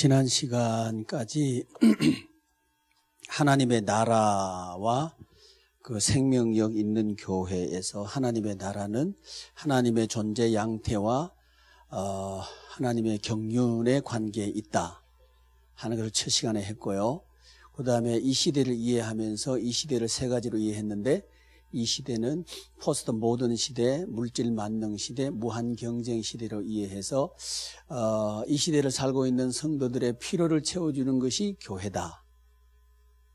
지난 시간까지 하나님의 나라와 그 생명력 있는 교회에서 하나님의 나라는 하나님의 존재 양태와 하나님의 경륜의 관계에 있다 하는 것을 첫 시간에 했고요. 그 다음에 이 시대를 이해하면서 이 시대를 세 가지로 이해했는데, 이 시대는 포스트 모던 시대, 물질 만능 시대, 무한 경쟁 시대로 이해해서 이 시대를 살고 있는 성도들의 필요를 채워주는 것이 교회다.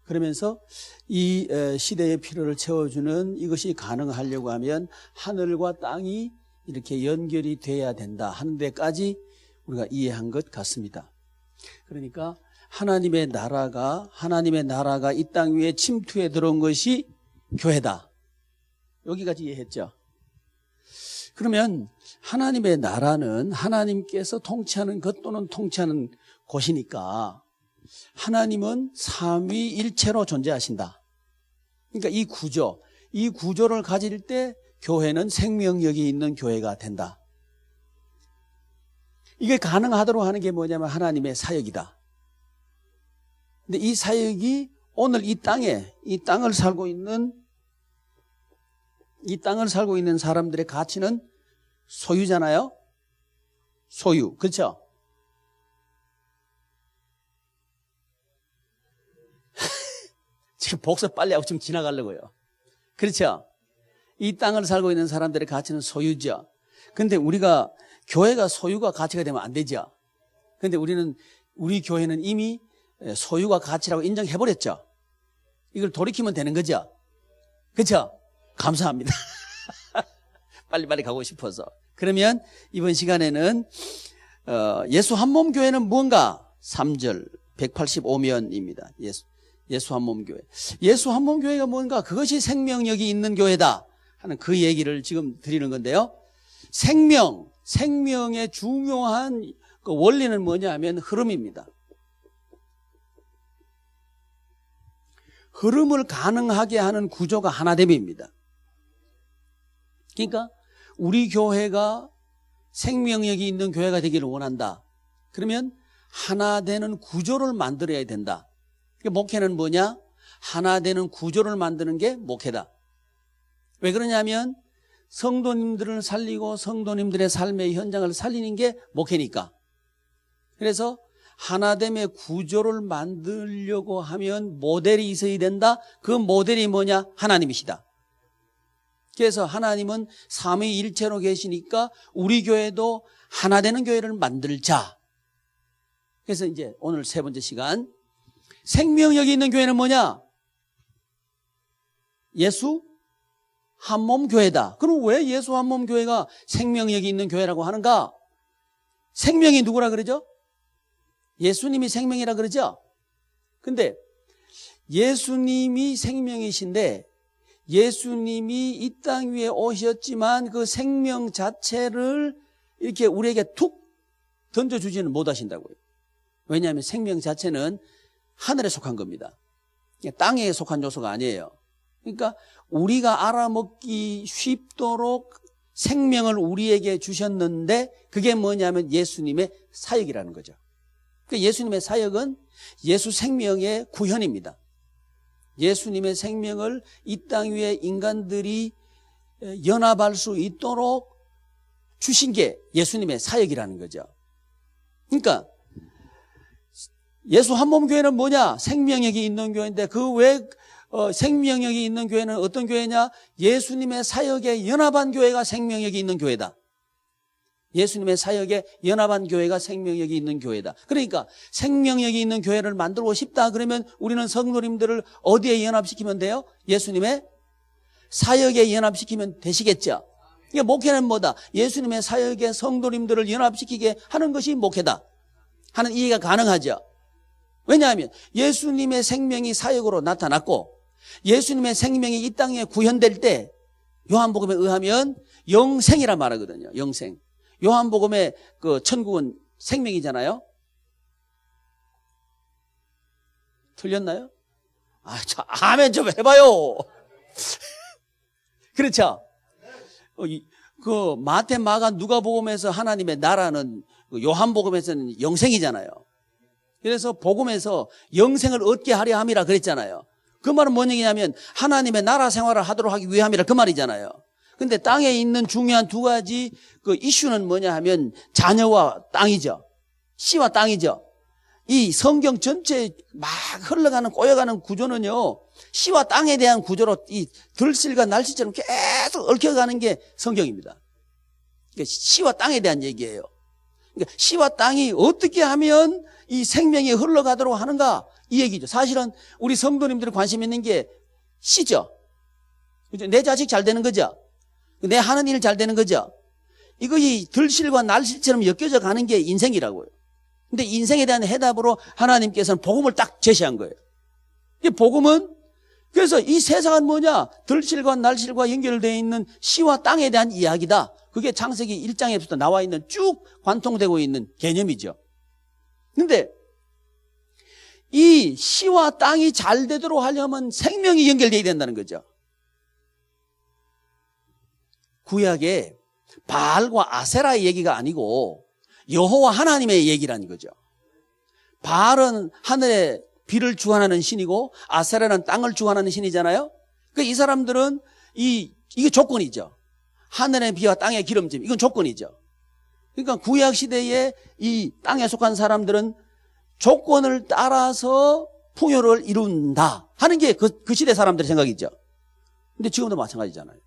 그러면서 이 시대의 필요를 채워주는 이것이 가능하려고 하면 하늘과 땅이 이렇게 연결이 돼야 된다 하는 데까지 우리가 이해한 것 같습니다. 그러니까 하나님의 나라가 이 땅 위에 침투해 들어온 것이 교회다. 여기까지 이해했죠. 그러면 하나님의 나라는 하나님께서 통치하는 것 또는 통치하는 곳이니까 하나님은 삼위일체로 존재하신다. 그러니까 이 구조를 가질 때 교회는 생명력이 있는 교회가 된다. 이게 가능하도록 하는 게 뭐냐면 하나님의 사역이다. 근데 이 사역이 오늘 이 땅을 살고 있는 사람들의 가치는 소유잖아요. 소유. 그렇죠? 지금 복습 빨리 하고 좀 지나가려고요. 그렇죠? 이 땅을 살고 있는 사람들의 가치는 소유죠. 근데 교회가 소유가 가치가 되면 안 되죠. 근데 우리 교회는 이미 소유가 가치라고 인정해버렸죠. 이걸 돌이키면 되는 거죠. 그렇죠? 감사합니다. 빨리빨리 가고 싶어서. 그러면 이번 시간에는 예수 한몸 교회는 무언가? 3절 185면입니다. 예수 한몸 교회. 예수 한몸 교회가 뭔가? 그것이 생명력이 있는 교회다 하는 그 얘기를 지금 드리는 건데요. 생명의 중요한 그 원리는 뭐냐 하면 흐름입니다. 흐름을 가능하게 하는 구조가 하나됨입니다. 그러니까 우리 교회가 생명력이 있는 교회가 되기를 원한다. 그러면 하나 되는 구조를 만들어야 된다. 목회는 뭐냐? 하나 되는 구조를 만드는 게 목회다. 왜 그러냐면 성도님들을 살리고 성도님들의 삶의 현장을 살리는 게 목회니까. 그래서 하나됨의 구조를 만들려고 하면 모델이 있어야 된다. 그 모델이 뭐냐? 하나님이시다. 그래서 하나님은 삼위일체로 계시니까 우리 교회도 하나 되는 교회를 만들자. 그래서 이제 오늘 세 번째 시간, 생명력이 있는 교회는 뭐냐? 예수 한몸 교회다. 그럼 왜 예수 한몸 교회가 생명력이 있는 교회라고 하는가? 생명이 누구라 그러죠? 예수님이 생명이라 그러죠? 근데 예수님이 생명이신데 예수님이 이 땅 위에 오셨지만 그 생명 자체를 이렇게 우리에게 툭 던져주지는 못하신다고요. 왜냐하면 생명 자체는 하늘에 속한 겁니다. 땅에 속한 요소가 아니에요. 그러니까 우리가 알아먹기 쉽도록 생명을 우리에게 주셨는데 그게 뭐냐면 예수님의 사역이라는 거죠. 그러니까 예수님의 사역은 예수 생명의 구현입니다. 예수님의 생명을 이 땅 위에 인간들이 연합할 수 있도록 주신 게 예수님의 사역이라는 거죠. 그러니까 예수 한몸 교회는 뭐냐? 생명력이 있는 교회인데 그 왜 생명력이 있는 교회는 어떤 교회냐? 예수님의 사역에 연합한 교회가 생명력이 있는 교회다. 예수님의 사역에 연합한 교회가 생명력이 있는 교회다. 그러니까 생명력이 있는 교회를 만들고 싶다 그러면 우리는 성도님들을 어디에 연합시키면 돼요? 예수님의 사역에 연합시키면 되시겠죠. 이게 목회는 뭐다? 예수님의 사역에 성도님들을 연합시키게 하는 것이 목회다 하는 이해가 가능하죠. 왜냐하면 예수님의 생명이 사역으로 나타났고 예수님의 생명이 이 땅에 구현될 때 요한복음에 의하면 영생이라 말하거든요. 영생. 요한복음의 그 천국은 생명이잖아요. 틀렸나요? 아멘 좀 해봐요. 그렇죠? 그 마태, 마가, 누가복음에서 하나님의 나라는 요한복음에서는 영생이잖아요. 그래서 복음에서 영생을 얻게 하려 함이라 그랬잖아요. 그 말은 뭔 얘기냐면 하나님의 나라 생활을 하도록 하기 위함이라 그 말이잖아요. 근데 땅에 있는 중요한 두 가지 그 이슈는 뭐냐 하면 자녀와 땅이죠. 씨와 땅이죠. 이 성경 전체에 막 흘러가는 꼬여가는 구조는요, 씨와 땅에 대한 구조로 이 들실과 날씨처럼 계속 얽혀가는 게 성경입니다. 그러니까 씨와 땅에 대한 얘기예요. 그러니까 씨와 땅이 어떻게 하면 이 생명이 흘러가도록 하는가, 이 얘기죠. 사실은 우리 성도님들이 관심 있는 게 씨죠. 그죠? 내 자식 잘 되는 거죠. 내 하는 일 잘 되는 거죠. 이것이 들실과 날실처럼 엮여져 가는 게 인생이라고요. 근데 인생에 대한 해답으로 하나님께서는 복음을 딱 제시한 거예요. 이 복음은, 그래서 이 세상은 뭐냐? 들실과 날실과 연결되어 있는 씨와 땅에 대한 이야기다. 그게 창세기 1장에부터 나와 있는 쭉 관통되고 있는 개념이죠. 근데 이 씨와 땅이 잘 되도록 하려면 생명이 연결되어야 된다는 거죠. 구약에 바알과 아세라의 얘기가 아니고 여호와 하나님의 얘기라는 거죠. 바알은 하늘에 비를 주관하는 신이고 아세라는 땅을 주관하는 신이잖아요. 그러니까 이 사람들은 이게 조건이죠. 하늘의 비와 땅의 기름짐, 이건 조건이죠. 그러니까 구약 시대에 이 땅에 속한 사람들은 조건을 따라서 풍요를 이룬다 하는 게 그 시대 사람들의 생각이죠. 근데 지금도 마찬가지잖아요.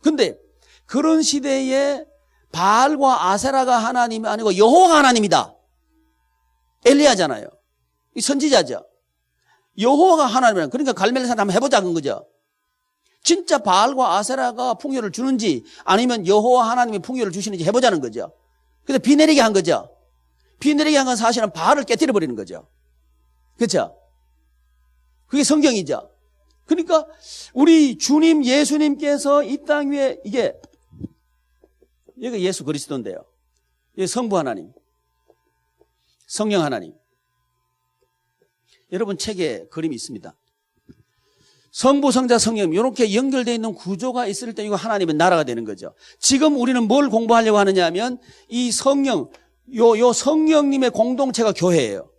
근데 그런 시대에 바알과 아세라가 하나님이 아니고 여호와가 하나님이다. 엘리야잖아요. 이 선지자죠. 여호와가 하나님이라. 그러니까 갈멜산 한번 해보자 그런 거죠. 진짜 바알과 아세라가 풍요를 주는지 아니면 여호와 하나님이 풍요를 주시는지 해보자는 거죠. 그래서 비 내리게 한 거죠. 비 내리게 한 건 사실은 바알을 깨뜨려 버리는 거죠. 그렇죠? 그게 성경이죠. 그러니까 우리 주님 예수님께서 이 땅 위에 여기가 예수 그리스도인데요. 이게 성부 하나님, 성령 하나님. 여러분 책에 그림이 있습니다. 성부, 성자, 성령 이렇게 연결되어 있는 구조가 있을 때 이거 하나님의 나라가 되는 거죠. 지금 우리는 뭘 공부하려고 하느냐 하면 이 성령, 요 성령님의 공동체가 교회예요.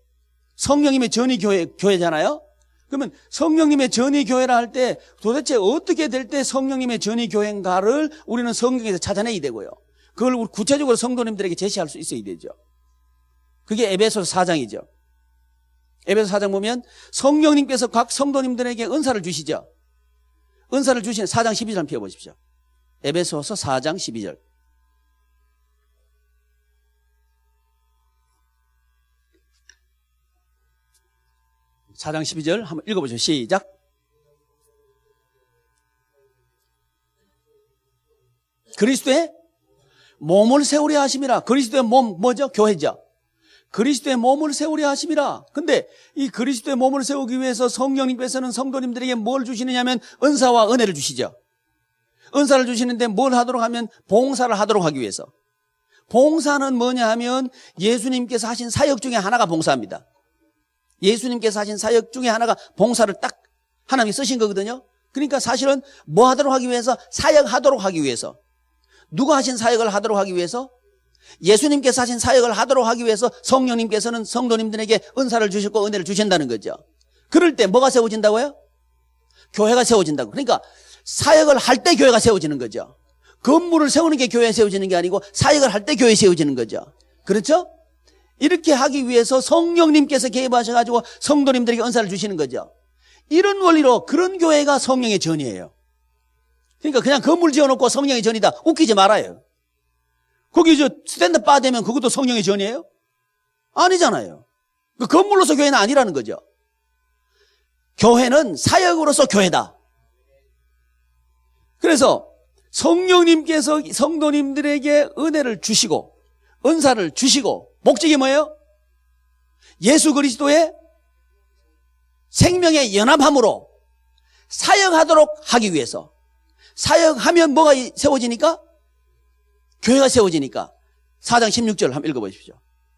성령님의 전이 교회잖아요. 그러면 성령님의 전이 교회라 할 때 도대체 어떻게 될 때 성령님의 전이 교회인가를 우리는 성경에서 찾아내야 되고요. 그걸 우리 구체적으로 성도님들에게 제시할 수 있어야 되죠. 그게 에베소서 4장이죠. 에베소서 4장 보면 성령님께서 각 성도님들에게 은사를 주시죠. 은사를 주시는 4장 12절 한번 펴보십시오. 에베소서 4장 12절. (4장 12절) 한번 읽어보죠. 시작. 그리스도의 몸을 세우려 하심이라. 그리스도의 몸 뭐죠? 교회죠. 그리스도의 몸을 세우려 하심이라. 근데 이 그리스도의 몸을 세우기 위해서 성령님께서는 성도님들에게 뭘 주시느냐면 은사와 은혜를 주시죠. 은사를 주시는데 뭘 하도록 하면 봉사를 하도록 하기 위해서. 봉사는 뭐냐 하면 예수님께서 하신 사역 중에 하나가 봉사입니다. 예수님께서 하신 사역 중에 하나가 봉사를 딱 하나님이 쓰신 거거든요. 그러니까 사실은 뭐 하도록 하기 위해서? 사역하도록 하기 위해서. 누가 하신 사역을 하도록 하기 위해서? 예수님께서 하신 사역을 하도록 하기 위해서 성령님께서는 성도님들에게 은사를 주셨고 은혜를 주신다는 거죠. 그럴 때 뭐가 세워진다고요? 교회가 세워진다고. 그러니까 사역을 할 때 교회가 세워지는 거죠. 건물을 세우는 게 교회에 세워지는 게 아니고 사역을 할 때 교회에 세워지는 거죠. 그렇죠? 이렇게 하기 위해서 성령님께서 개입하셔가지고 성도님들에게 은사를 주시는 거죠. 이런 원리로 그런 교회가 성령의 전이에요. 그러니까 그냥 건물 지어놓고 성령의 전이다. 웃기지 말아요. 거기 스탠드 바 되면 그것도 성령의 전이에요? 아니잖아요. 그 건물로서 교회는 아니라는 거죠. 교회는 사역으로서 교회다. 그래서 성령님께서 성도님들에게 은혜를 주시고 은사를 주시고 목적이 뭐예요? 예수 그리스도의 생명의 연합함으로 사역하도록 하기 위해서. 사역하면 뭐가 세워지니까? 교회가 세워지니까. 4장 16절 한번 읽어보십시오.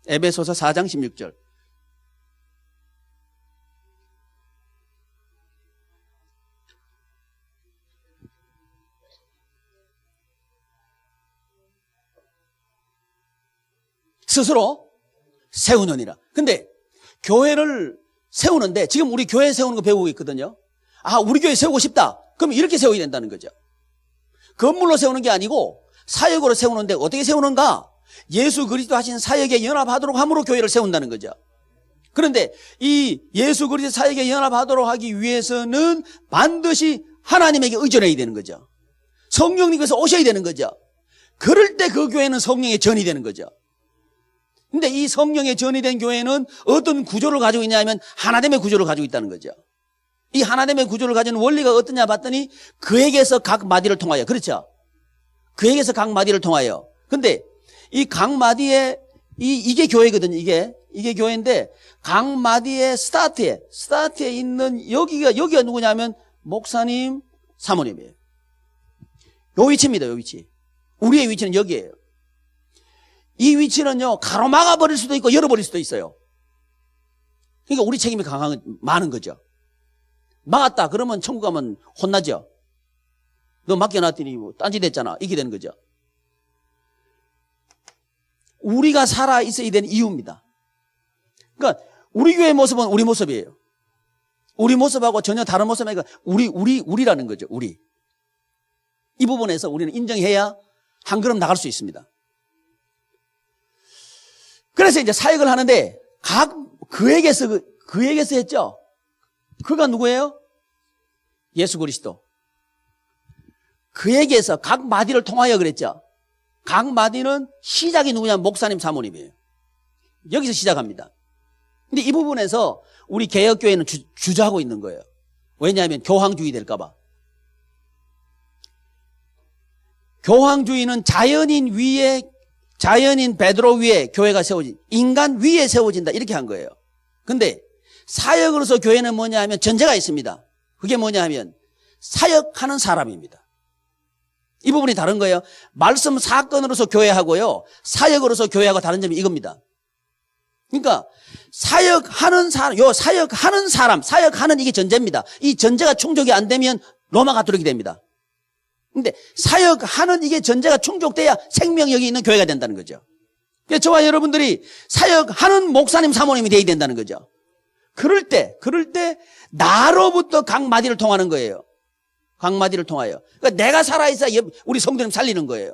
에베소서 4장 16절. 스스로 세우느니라. 근데 교회를 세우는데 지금 우리 교회 세우는 거 배우고 있거든요. 아, 우리 교회 세우고 싶다. 그럼 이렇게 세워야 된다는 거죠. 건물로 세우는 게 아니고 사역으로 세우는데 어떻게 세우는가? 예수 그리스도 하신 사역에 연합하도록 함으로 교회를 세운다는 거죠. 그런데 이 예수 그리스도 사역에 연합하도록 하기 위해서는 반드시 하나님에게 의존해야 되는 거죠. 성령님께서 오셔야 되는 거죠. 그럴 때 그 교회는 성령의 전이 되는 거죠. 근데 이 성령의 전이 된 교회는 어떤 구조를 가지고 있냐면 하나됨의 구조를 가지고 있다는 거죠. 이 하나됨의 구조를 가진 원리가 어떠냐 봤더니 그에게서 각 마디를 통하여, 그렇죠? 그에게서 각 마디를 통하여. 근데 이 각 마디에 이게 교회거든요. 이게 교회인데 각 마디의 스타트에 있는 여기가 누구냐면 목사님, 사모님이에요. 요 위치입니다. 요 위치. 우리의 위치는 여기예요. 이 위치는요, 가로막아 버릴 수도 있고 열어버릴 수도 있어요. 그러니까 우리 책임이 많은 거죠. 막았다 그러면 천국 가면 혼나죠. 너 맡겨놨더니 뭐 딴짓했잖아. 이렇게 되는 거죠. 우리가 살아 있어야 되는 이유입니다. 그러니까 우리 교회의 모습은 우리 모습이에요. 우리 모습하고 전혀 다른 모습이니까 우리라는 거죠. 우리. 이 부분에서 우리는 인정해야 한 걸음 나갈 수 있습니다. 그래서 이제 사역을 하는데 그에게서 했죠. 그가 누구예요? 예수 그리스도. 그에게서 각 마디를 통하여 그랬죠. 각 마디는 시작이 누구냐면 목사님, 사모님이에요. 여기서 시작합니다. 근데 이 부분에서 우리 개혁교회는 주저하고 있는 거예요. 왜냐하면 교황주의 될까봐. 교황주의는 자연인 베드로 위에 교회가 세워진, 인간 위에 세워진다 이렇게 한 거예요. 근데 사역으로서 교회는 뭐냐 하면 전제가 있습니다. 그게 뭐냐 하면 사역하는 사람입니다. 이 부분이 다른 거예요. 말씀 사건으로서 교회하고요, 사역으로서 교회하고 다른 점이 이겁니다. 그러니까 사역하는 사역하는 이게 전제입니다. 이 전제가 충족이 안 되면 로마 가톨릭이 됩니다. 근데 사역하는 이게 전제가 충족돼야 생명력이 있는 교회가 된다는 거죠. 그래서 저와 여러분들이 사역하는 목사님, 사모님이 돼야 된다는 거죠. 그럴 때 나로부터 각 마디를 통하는 거예요. 각 마디를 통하여. 그러니까 내가 살아있어야 우리 성도님 살리는 거예요.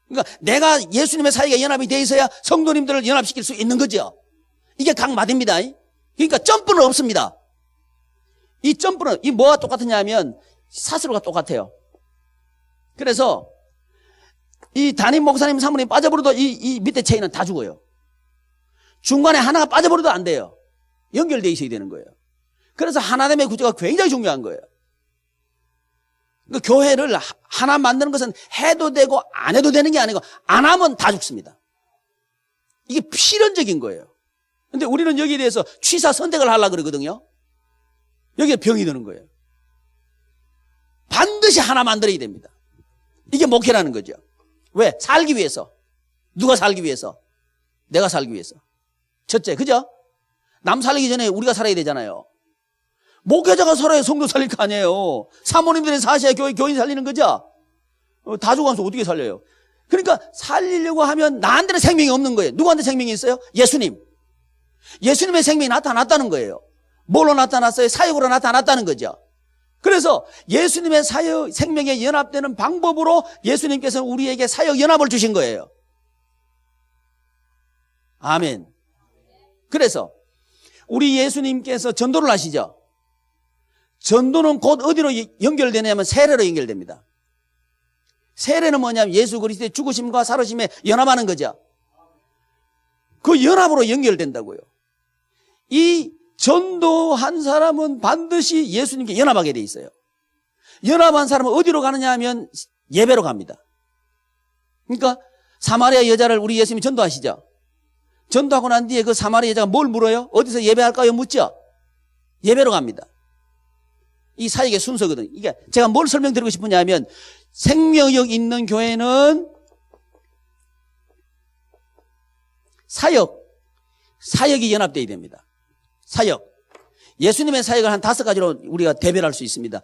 그러니까 내가 예수님의 사역에 연합이 돼 있어야 성도님들을 연합시킬 수 있는 거죠. 이게 각 마디입니다. 그러니까 점프는 없습니다. 이 점프는 뭐가 똑같으냐 하면 사슬과 똑같아요. 그래서 이 담임 목사님, 사모님 빠져버려도 이 밑에 체인은 다 죽어요. 중간에 하나가 빠져버려도 안 돼요. 연결되어 있어야 되는 거예요. 그래서 하나됨의 구조가 굉장히 중요한 거예요. 그러니까 교회를 하나 만드는 것은 해도 되고 안 해도 되는 게 아니고 안 하면 다 죽습니다. 이게 필연적인 거예요. 근데 우리는 여기에 대해서 취사 선택을 하려고 그러거든요. 여기에 병이 드는 거예요. 반드시 하나 만들어야 됩니다. 이게 목회라는 거죠. 왜? 살기 위해서. 누가 살기 위해서? 내가 살기 위해서. 첫째, 그죠? 남 살리기 전에 우리가 살아야 되잖아요. 목회자가 살아야 성도 살릴 거 아니에요. 사모님들이 사셔야 교인 살리는 거죠. 다 죽어가면서 어떻게 살려요? 그러니까 살리려고 하면 나한테는 생명이 없는 거예요. 누구한테 생명이 있어요? 예수님. 예수님의 생명이 나타났다는 거예요. 뭘로 나타났어요? 사역으로 나타났다는 거죠. 그래서 예수님의 사역, 생명에 연합되는 방법으로 예수님께서는 우리에게 사역 연합을 주신 거예요. 아멘. 그래서 우리 예수님께서 전도를 하시죠. 전도는 곧 어디로 연결되냐면 세례로 연결됩니다. 세례는 뭐냐면 예수 그리스도의 죽으심과 살으심에 연합하는 거죠. 그 연합으로 연결된다고요. 이 전도한 사람은 반드시 예수님께 연합하게 돼 있어요. 연합한 사람은 어디로 가느냐 하면 예배로 갑니다. 그러니까 사마리아 여자를 우리 예수님이 전도하시죠. 전도하고 난 뒤에 그 사마리아 여자가 뭘 물어요? 어디서 예배할까요? 묻죠. 예배로 갑니다. 이 사역의 순서거든요. 이게 제가 뭘 설명드리고 싶으냐 하면 생명력 있는 교회는 사역이 연합되어야 됩니다. 사역. 예수님의 사역을 한 5가지로 우리가 대별할 수 있습니다.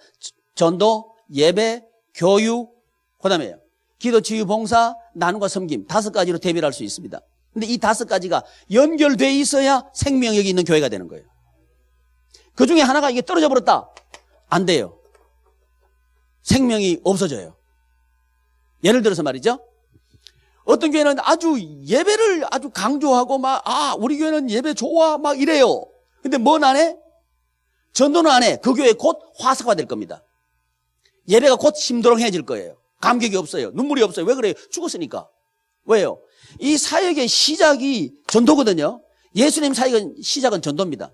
전도, 예배, 교육, 그 다음에 기도, 치유, 봉사, 나눔과 섬김 5가지로 대별할 수 있습니다. 근데 이 5가지가 연결돼 있어야 생명력이 있는 교회가 되는 거예요. 그 중에 하나가 이게 떨어져 버렸다. 안 돼요. 생명이 없어져요. 예를 들어서 말이죠. 어떤 교회는 아주 예배를 아주 강조하고 우리 교회는 예배 좋아 막 이래요. 근데 뭔 안 해? 전도는 안 해. 그 교회 곧 화석화 될 겁니다. 예배가 곧 심드렁해질 거예요. 감격이 없어요. 눈물이 없어요. 왜 그래요? 죽었으니까. 왜요? 이 사역의 시작이 전도거든요. 예수님 사역은 시작은 전도입니다.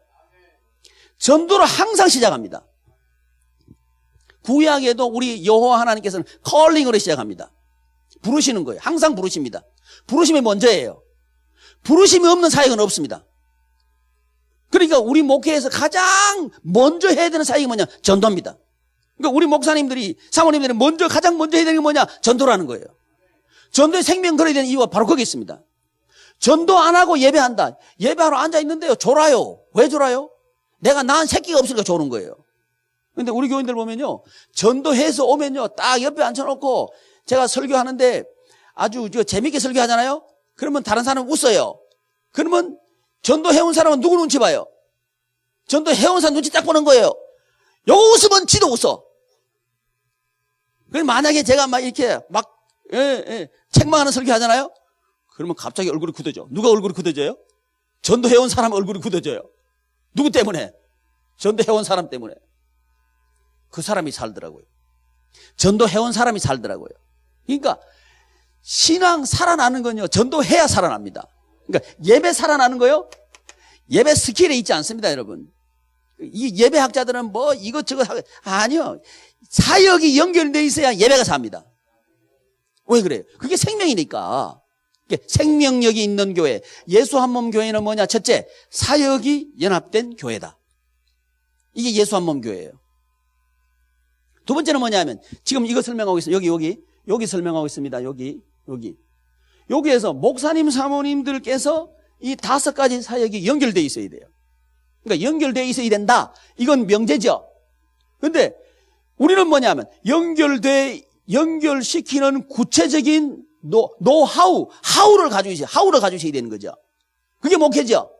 전도를 항상 시작합니다. 구약에도 우리 여호와 하나님께서는 컬링으로 시작합니다. 부르시는 거예요. 항상 부르십니다. 부르심이 먼저예요. 부르심이 없는 사역은 없습니다. 그러니까 우리 목회에서 가장 먼저 해야 되는 사역이 뭐냐? 전도입니다. 그러니까 우리 목사님들이, 사모님들이 가장 먼저 해야 되는 게 뭐냐? 전도라는 거예요. 전도에 생명 걸어야 되는 이유가 바로 거기 있습니다. 전도 안 하고 예배한다. 예배하러 앉아있는데요. 졸아요. 왜 졸아요? 내가 낳은 새끼가 없으니까 졸은 거예요. 근데 우리 교인들 보면요. 전도해서 오면요. 딱 옆에 앉혀놓고 제가 설교하는데 아주 재밌게 설교하잖아요. 그러면 다른 사람은 웃어요. 그러면 전도해온 사람은 누구 눈치 봐요? 전도해온 사람 눈치 딱 보는 거예요. 요 웃으면 지도 웃어. 그래서 만약에 제가 막 이렇게 책망하는 설교 하잖아요. 그러면 갑자기 얼굴이 굳어져. 누가 얼굴이 굳어져요? 전도해온 사람 얼굴이 굳어져요. 누구 때문에? 전도해온 사람 때문에. 그 사람이 살더라고요. 전도해온 사람이 살더라고요. 그러니까 신앙 살아나는 건요. 전도해야 살아납니다. 그러니까 예배 살아나는 거요. 예배 스킬에 있지 않습니다, 여러분. 이 예배학자들은 이것저것 아니요. 사역이 연결돼 있어야 예배가 삽니다. 왜 그래요? 그게 생명이니까. 생명력이 있는 교회. 예수 한 몸 교회는 뭐냐? 첫째, 사역이 연합된 교회다. 이게 예수 한 몸 교회예요. 두 번째는 뭐냐면 지금 이거 설명하고 있어요. 여기 설명하고 있습니다. 여기에서 목사님 사모님들께서 이 5가지 사역이 연결돼 있어야 돼요. 그러니까 연결돼 있어야 된다. 이건 명제죠. 근데 우리는 뭐냐면 연결시키는 구체적인 하우를 가지셔야 되는 거죠. 그게 목회죠.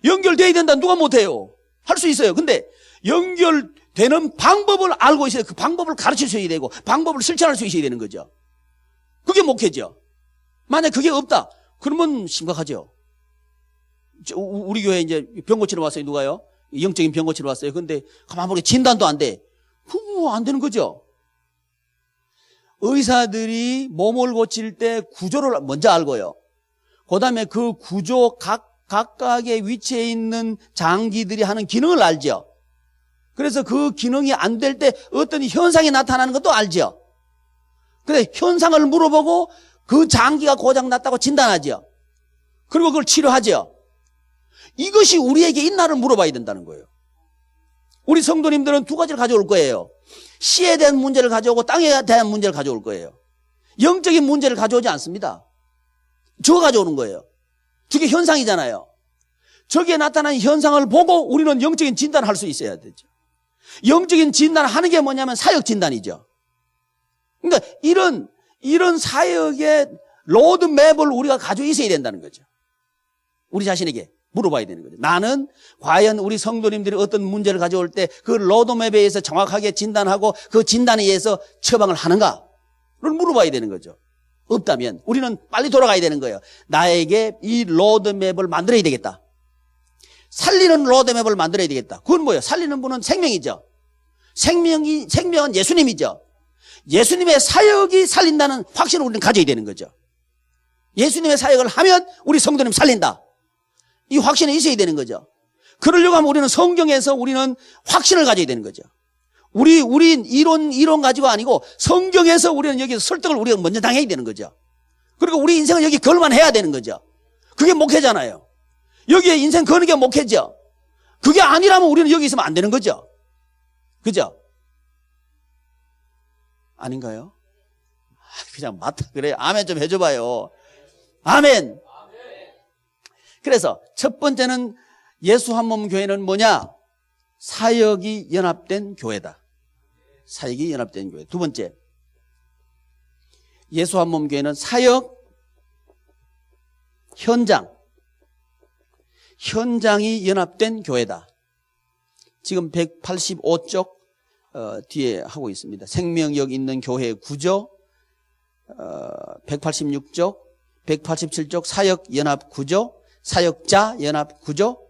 연결돼야 된다. 누가 못해요? 할 수 있어요. 근데 연결되는 방법을 알고 있어야 그 방법을 가르치셔야 되고 방법을 실천할 수 있어야 되는 거죠. 그게 목회죠. 만약 그게 없다. 그러면 심각하죠. 우리 교회에 이제 병 고치러 왔어요. 누가요? 영적인 병 고치러 왔어요. 근데 가만 보니 진단도 안 돼. 그거 안 되는 거죠. 의사들이 몸을 고칠 때 구조를 먼저 알고요. 그 다음에 그 구조 각각의 위치에 있는 장기들이 하는 기능을 알죠. 그래서 그 기능이 안 될 때 어떤 현상이 나타나는 것도 알죠. 그래 현상을 물어보고 그 장기가 고장났다고 진단하죠. 그리고 그걸 치료하죠. 이것이 우리에게 있나를 물어봐야 된다는 거예요. 우리 성도님들은 2가지를 가져올 거예요. 씨에 대한 문제를 가져오고 땅에 대한 문제를 가져올 거예요. 영적인 문제를 가져오지 않습니다. 저거 가져오는 거예요. 저게 현상이잖아요. 저기에 나타난 현상을 보고 우리는 영적인 진단을 할 수 있어야 되죠. 영적인 진단을 하는 게 뭐냐면 사역 진단이죠. 그러니까 이런 사역의 로드맵을 우리가 가지고 있어야 된다는 거죠. 우리 자신에게 물어봐야 되는 거죠. 나는 과연 우리 성도님들이 어떤 문제를 가져올 때 그 로드맵에 의해서 정확하게 진단하고 그 진단에 의해서 처방을 하는가를 물어봐야 되는 거죠. 없다면 우리는 빨리 돌아가야 되는 거예요. 나에게 이 로드맵을 만들어야 되겠다. 살리는 로드맵을 만들어야 되겠다. 그건 뭐예요? 살리는 분은 생명이죠. 생명은 예수님이죠. 예수님의 사역이 살린다는 확신을 우리는 가져야 되는 거죠. 예수님의 사역을 하면 우리 성도님 살린다. 이 확신이 있어야 되는 거죠. 그러려고 하면 우리는 성경에서 우리는 확신을 가져야 되는 거죠. 우리 이론 가지고 아니고 성경에서 우리는 여기서 설득을 우리가 먼저 당해야 되는 거죠. 그리고 우리 인생은 여기 걸만 해야 되는 거죠. 그게 목회잖아요. 여기에 인생 거는 게 목회죠. 그게 아니라면 우리는 여기 있으면 안 되는 거죠. 그죠? 아닌가요? 그냥 맞다 그래요. 아멘 좀 해줘봐요. 아멘. 그래서 첫 번째는 예수 한 몸 교회는 뭐냐? 사역이 연합된 교회다. 사역이 연합된 교회. 두 번째, 예수 한 몸 교회는 사역 현장이 연합된 교회다. 지금 185쪽 뒤에 하고 있습니다. 생명력 있는 교회의 구조, 186쪽, 187쪽 사역 연합 구조, 사역자 연합 구조,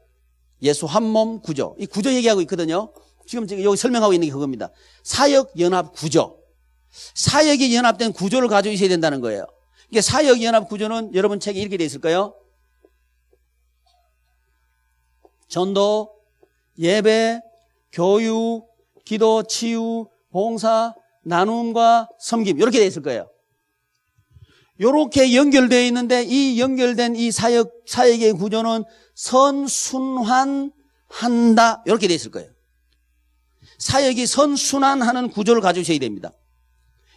예수 한 몸 구조. 이 구조 얘기하고 있거든요. 지금 여기 설명하고 있는 게 그겁니다. 사역 연합 구조. 사역이 연합된 구조를 가지고 있어야 된다는 거예요. 이게 사역 연합 구조는 여러분 책에 이렇게 되어 있을까요? 전도, 예배, 교육, 기도, 치유, 봉사, 나눔과 섬김 이렇게 되어 있을 거예요. 이렇게 연결되어 있는데 이 연결된 이 사역의 구조는 선순환한다 이렇게 되어 있을 거예요. 사역이 선순환하는 구조를 가지고 있어야 됩니다.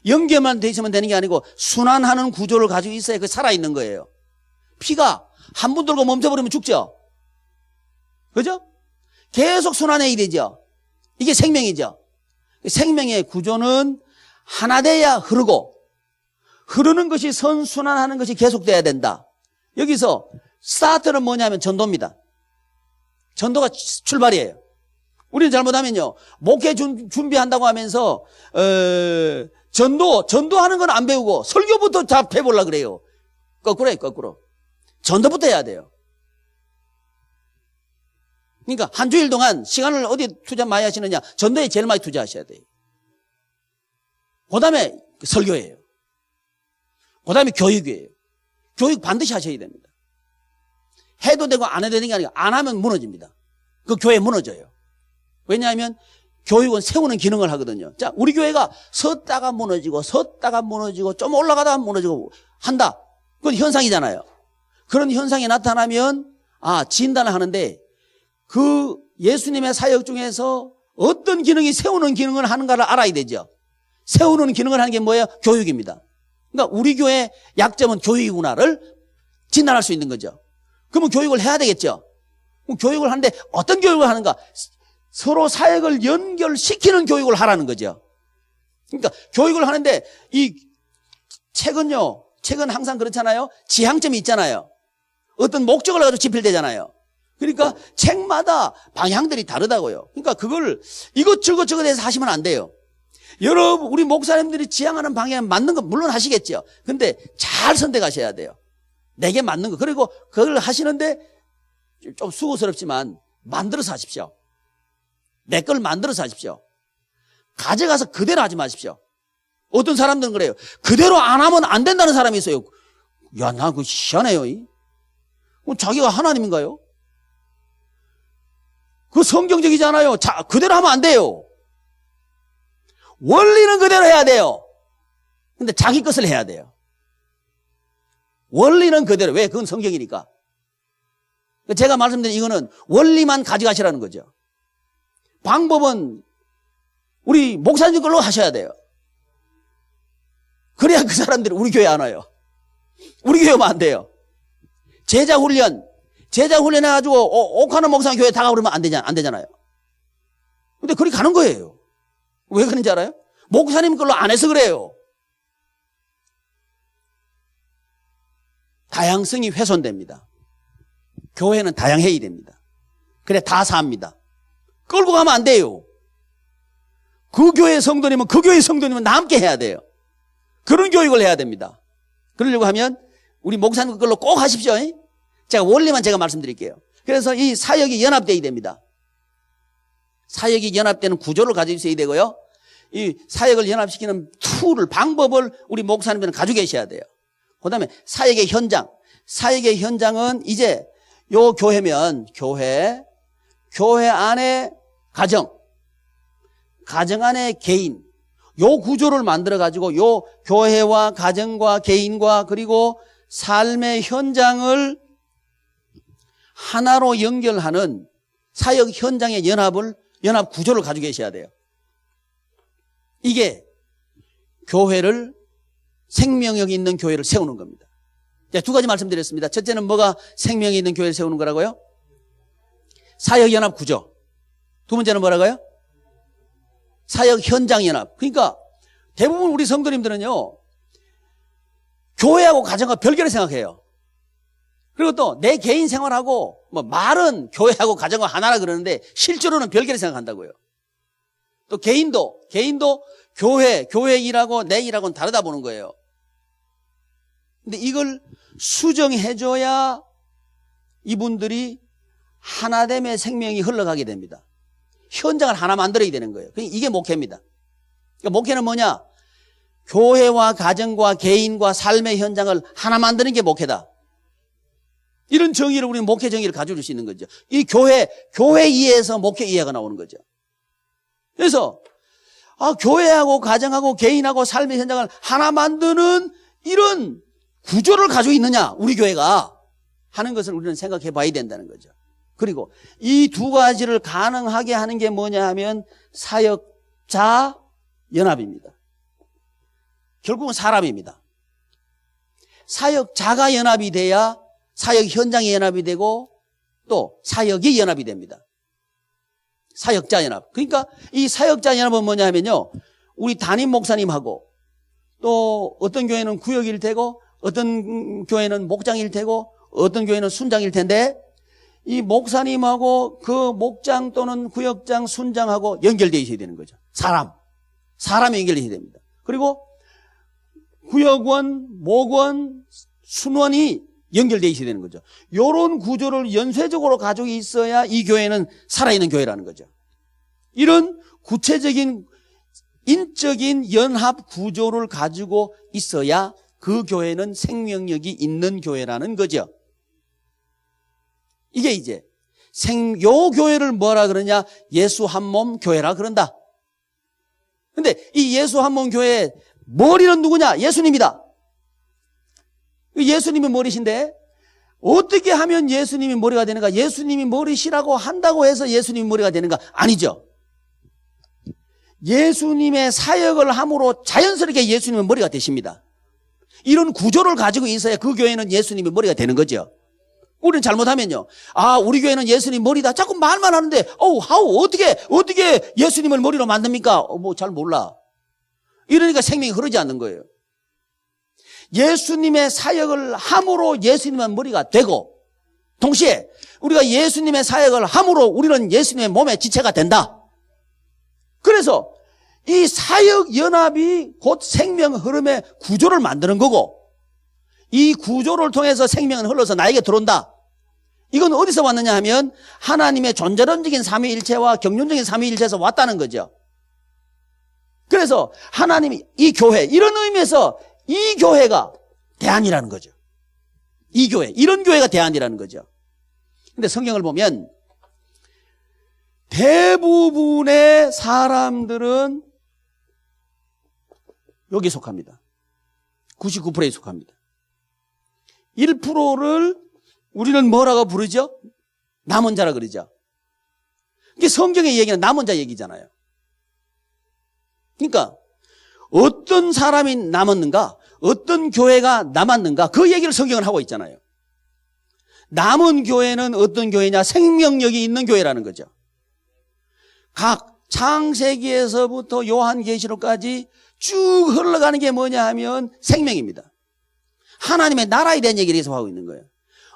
연결만 돼 있으면 되는 게 아니고 순환하는 구조를 가지고 있어야 그 살아있는 거예요. 피가 한 번 돌고 멈춰버리면 죽죠. 그죠? 계속 순환해야 되죠. 이게 생명이죠. 생명의 구조는 하나 돼야 흐르고 흐르는 것이 선순환하는 것이 계속돼야 된다. 여기서 스타트는 뭐냐면 전도입니다. 전도가 출발이에요. 우리는 잘못하면요 목회 준비한다고 하면서 전도하는 건 안 배우고 설교부터 다 배우려고 그래요. 거꾸로 전도부터 해야 돼요. 그러니까 한 주일 동안 시간을 어디 투자 많이 하시느냐? 전도에 제일 많이 투자하셔야 돼요. 그 다음에 설교예요. 그 다음에 교육이에요. 교육 반드시 하셔야 됩니다. 해도 되고 안 해도 되는 게 아니라 안 하면 무너집니다. 그 교회 무너져요. 왜냐하면 교육은 세우는 기능을 하거든요. 자, 우리 교회가 섰다가 무너지고 좀 올라가다가 무너지고 한다. 그건 현상이잖아요. 그런 현상이 나타나면 진단을 하는데 그 예수님의 사역 중에서 어떤 기능이 세우는 기능을 하는가를 알아야 되죠. 세우는 기능을 하는 게 뭐예요? 교육입니다. 그러니까 우리 교회의 약점은 교육이구나를 진단할 수 있는 거죠. 그러면 교육을 해야 되겠죠. 그럼 교육을 하는데 어떤 교육을 하는가? 서로 사역을 연결시키는 교육을 하라는 거죠. 그러니까 교육을 하는데 이 책은 항상 그렇잖아요. 지향점이 있잖아요. 어떤 목적을 가지고 집필되잖아요. 그러니까 책마다 방향들이 다르다고요. 그러니까 그걸 이것저것 해서 하시면 안 돼요. 여러분, 우리 목사님들이 지향하는 방향에 맞는 거 물론 하시겠죠. 근데 잘 선택하셔야 돼요. 내게 맞는 거. 그리고 그걸 하시는데 좀 수고스럽지만 만들어서 하십시오. 내 걸 만들어서 하십시오. 가져가서 그대로 하지 마십시오. 어떤 사람들은 그래요. 그대로 안 하면 안 된다는 사람이 있어요. 야, 나 그거 희한해요. 자기가 하나님인가요? 그거 성경적이잖아요. 그대로 하면 안 돼요. 원리는 그대로 해야 돼요. 근데 자기 것을 해야 돼요. 원리는 그대로. 왜? 그건 성경이니까. 제가 말씀드린 이거는 원리만 가져가시라는 거죠. 방법은 우리 목사님 걸로 하셔야 돼요. 그래야 그 사람들이 우리 교회 안 와요. 우리 교회 오면 안 돼요. 제자 훈련 해가지고 옥하는 목사님 교회 다가 그러면 안 되잖아요. 근데 그리 가는 거예요. 왜 그런지 알아요? 목사님 걸로 안 해서 그래요. 다양성이 훼손됩니다. 교회는 다양해야 됩니다. 그래 다 삽니다. 끌고 가면 안 돼요. 그 교회 성도님은 다 함께 해야 돼요. 그런 교육을 해야 됩니다. 그러려고 하면 우리 목사님 걸로 꼭 하십시오. 제가 원리만 말씀드릴게요. 그래서 이 사역이 연합되어야 됩니다. 사역이 연합되는 구조를 가지고 있어야 되고요. 이 사역을 연합시키는 방법을 우리 목사님들은 가지고 계셔야 돼요. 그 다음에 사역의 현장은 이제 요 교회면 교회 안에 가정 안에 개인, 요 구조를 만들어가지고 요 교회와 가정과 개인과 그리고 삶의 현장을 하나로 연결하는 사역 현장의 연합 구조를 가지고 계셔야 돼요. 이게 생명력 있는 교회를 세우는 겁니다. 자, 두 가지 말씀드렸습니다. 첫째는 뭐가 생명이 있는 교회를 세우는 거라고요? 사역 연합 구조. 두 번째는 뭐라고요? 사역 현장 연합. 그러니까 대부분 우리 성도님들은요, 교회하고 가정과 별개로 생각해요. 그리고 또 내 개인 생활하고 뭐 말은 교회하고 가정과 하나라 그러는데 실제로는 별개로 생각한다고요. 또 개인도 교회 일하고 내 일하고는 다르다 보는 거예요. 근데 이걸 수정해줘야 이분들이 하나됨의 생명이 흘러가게 됩니다. 현장을 하나 만들어야 되는 거예요. 이게 목회입니다. 그러니까 목회는 뭐냐? 교회와 가정과 개인과 삶의 현장을 하나 만드는 게 목회다. 이런 정의를 우리는 목회 정의를 가져줄 수 있는 거죠. 이 교회 이해에서 목회 이해가 나오는 거죠. 그래서 교회하고 가정하고 개인하고 삶의 현장을 하나 만드는 이런 구조를 가지고 있느냐 우리 교회가 하는 것을 우리는 생각해 봐야 된다는 거죠. 그리고 이 두 가지를 가능하게 하는 게 뭐냐 하면 사역자 연합입니다. 결국은 사람입니다. 사역자가 연합이 돼야 사역 현장이 연합이 되고 또 사역이 연합이 됩니다. 사역자 연합. 그러니까 이 사역자 연합은 뭐냐 하면요. 우리 담임 목사님하고 또 어떤 교회는 구역일 테고 어떤 교회는 목장일 테고 어떤 교회는 순장일 텐데 이 목사님하고 그 목장 또는 구역장, 순장하고 연결되어 있어야 되는 거죠. 사람이 연결되어야 됩니다. 그리고 구역원, 목원, 순원이 연결되어 있어야 되는 거죠. 이런 구조를 연쇄적으로 가지고 있어야 이 교회는 살아있는 교회라는 거죠. 이런 구체적인 인적인 연합 구조를 가지고 있어야 그 교회는 생명력이 있는 교회라는 거죠. 이게 이제 요 교회를 뭐라 그러냐? 예수 한 몸 교회라 그런다. 근데 이 예수 한 몸 교회의 머리는 누구냐? 예수님이다. 예수님이 머리신데 어떻게 하면 예수님이 머리가 되는가? 예수님이 머리시라고 한다고 해서 예수님이 머리가 되는가? 아니죠. 예수님의 사역을 함으로 자연스럽게 예수님은 머리가 되십니다. 이런 구조를 가지고 있어야 그 교회는 예수님이 머리가 되는 거죠. 우리는 잘못하면요. 우리 교회는 예수님 머리다. 자꾸 말만 하는데, 어떻게 예수님을 머리로 만듭니까? 잘 몰라. 이러니까 생명이 흐르지 않는 거예요. 예수님의 사역을 함으로 예수님은 머리가 되고, 동시에 우리가 예수님의 사역을 함으로 우리는 예수님의 몸의 지체가 된다. 그래서 이 사역 연합이 곧 생명 흐름의 구조를 만드는 거고, 이 구조를 통해서 생명은 흘러서 나에게 들어온다. 이건 어디서 왔느냐 하면 하나님의 존재론적인 삼위일체와 경륜적인 삼위일체에서 왔다는 거죠. 그래서 하나님이 이 교회, 이런 의미에서 이 교회가 대안이라는 거죠. 이 교회, 이런 교회가 대안이라는 거죠. 근데 성경을 보면 대부분의 사람들은 여기에 속합니다. 99%에 속합니다. 1%를 우리는 뭐라고 부르죠? 남은 자라 그러죠. 이게 성경의 얘기는 남은 자 얘기잖아요. 그러니까 어떤 사람이 남았는가, 어떤 교회가 남았는가, 그 얘기를 성경은 하고 있잖아요. 남은 교회는 어떤 교회냐? 생명력이 있는 교회라는 거죠. 각 창세기에서부터 요한계시록까지 쭉 흘러가는 게 뭐냐 하면 생명입니다. 하나님의 나라에 대한 얘기를 계속 하고 있는 거예요.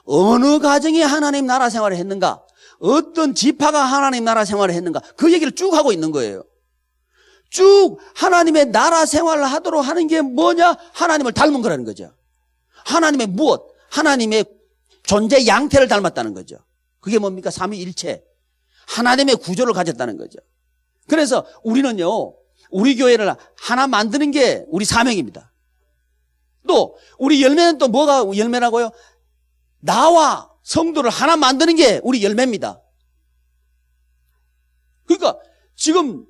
어느 가정이 하나님 나라 생활을 했는가, 어떤 지파가 하나님 나라 생활을 했는가, 그 얘기를 쭉 하고 있는 거예요. 쭉 하나님의 나라 생활을 하도록 하는 게 뭐냐? 하나님을 닮은 거라는 거죠. 하나님의 무엇? 하나님의 존재 양태를 닮았다는 거죠. 그게 뭡니까? 삼위일체. 하나님의 구조를 가졌다는 거죠. 그래서 우리는요, 우리 교회를 하나 만드는 게 우리 사명입니다. 또 우리 열매는 또 뭐가 열매라고요? 나와 성도를 하나 만드는 게 우리 열매입니다. 그러니까 지금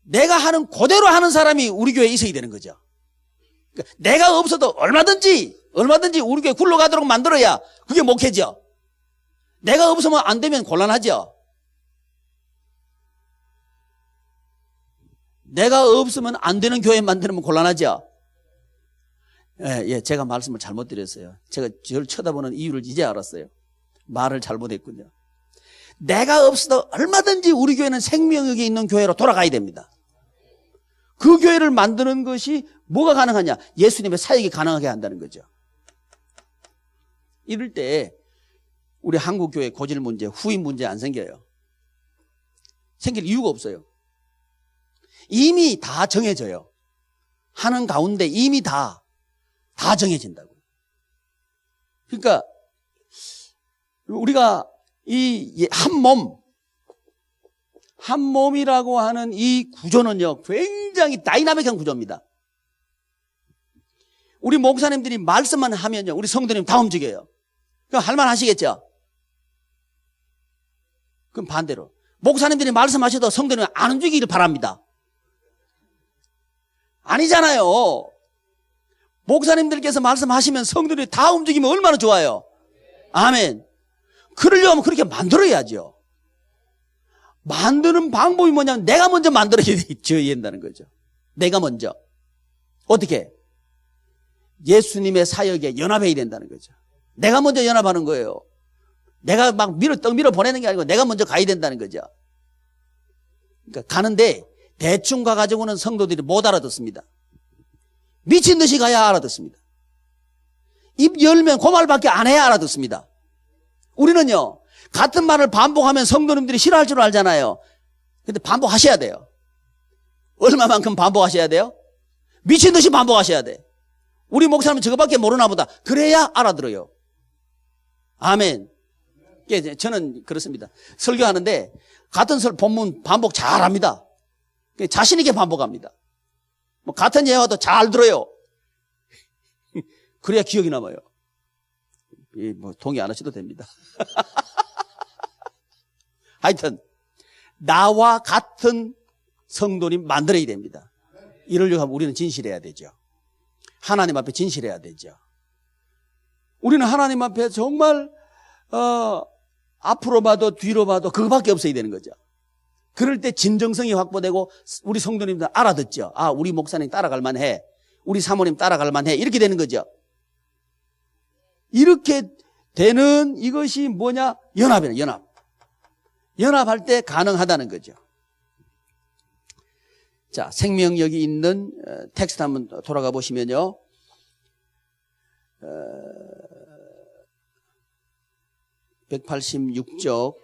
내가 하는 그대로 하는 사람이 우리 교회에 있어야 되는 거죠. 그러니까 내가 없어도 얼마든지 우리 교회 굴러가도록 만들어야 그게 목회죠. 내가 없으면 안 되면 곤란하죠. 내가 없으면 안 되는 교회 만들면 곤란하죠. 제가 말씀을 잘못 드렸어요. 제가 저를 쳐다보는 이유를 이제 알았어요. 말을 잘못했군요. 내가 없어도 얼마든지 우리 교회는 생명력이 있는 교회로 돌아가야 됩니다. 그 교회를 만드는 것이 뭐가 가능하냐? 예수님의 사역이 가능하게 한다는 거죠. 이럴 때 우리 한국교회 고질 문제, 후임 문제 안 생겨요. 생길 이유가 없어요. 이미 다 정해져요. 하는 가운데 이미 다 정해진다고. 그러니까 우리가 이 한 몸이라고 하는 이 구조는요, 굉장히 다이나믹한 구조입니다. 우리 목사님들이 말씀만 하면요, 우리 성도님 다 움직여요. 그럼 할만 하시겠죠? 그럼 반대로 목사님들이 말씀하셔도 성도님 안 움직이길 바랍니다. 아니잖아요. 목사님들께서 말씀하시면 성도들이 다 움직이면 얼마나 좋아요. 아멘. 그러려면 그렇게 만들어야죠. 만드는 방법이 뭐냐면 내가 먼저 만들어야 된다는 거죠. 내가 먼저. 어떻게? 예수님의 사역에 연합해야 된다는 거죠. 내가 먼저 연합하는 거예요. 내가 막 떡 밀어 보내는 게 아니고 내가 먼저 가야 된다는 거죠. 그러니까 가는데 대충 가가지고는 성도들이 못 알아듣습니다. 미친 듯이 가야 알아듣습니다. 입 열면 그 말밖에 안 해야 알아듣습니다. 우리는요, 같은 말을 반복하면 성도님들이 싫어할 줄 알잖아요. 근데 반복하셔야 돼요. 얼마만큼 반복하셔야 돼요? 미친 듯이 반복하셔야 돼. 우리 목사님은 저거밖에 모르나 보다. 그래야 알아들어요. 아멘. 저는 그렇습니다. 설교하는데 같은 본문 반복 잘합니다. 자신 있게 반복합니다. 뭐 같은 예화도 잘 들어요. 그래야 기억이 남아요. 뭐 동의 안 하셔도 됩니다. 하여튼 나와 같은 성도님 만들어야 됩니다. 이러려고 하면 우리는 진실해야 되죠. 하나님 앞에 진실해야 되죠. 우리는 하나님 앞에 정말 앞으로 봐도 뒤로 봐도 그거밖에 없어야 되는 거죠. 그럴 때 진정성이 확보되고 우리 성도님들 알아듣죠. 아, 우리 목사님 따라갈 만해. 우리 사모님 따라갈 만해. 이렇게 되는 거죠. 이렇게 되는 이것이 뭐냐? 연합이에요. 연합. 연합할 때 가능하다는 거죠. 자, 생명력이 있는 텍스트 한번 돌아가 보시면요. 186쪽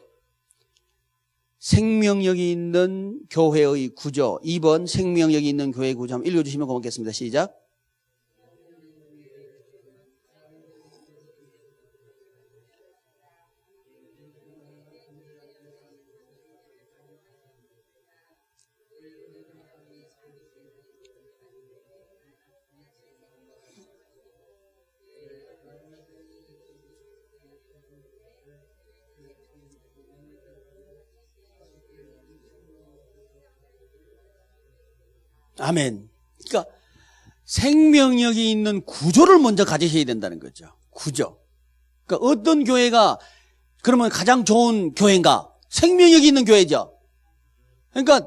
생명력이 있는 교회의 구조 2번 생명력이 있는 교회의 구조 한번 읽어주시면 고맙겠습니다. 시작. 아멘. 그러니까 생명력이 있는 구조를 먼저 가지셔야 된다는 거죠. 구조. 그러니까 어떤 교회가 그러면 가장 좋은 교회인가? 생명력이 있는 교회죠. 그러니까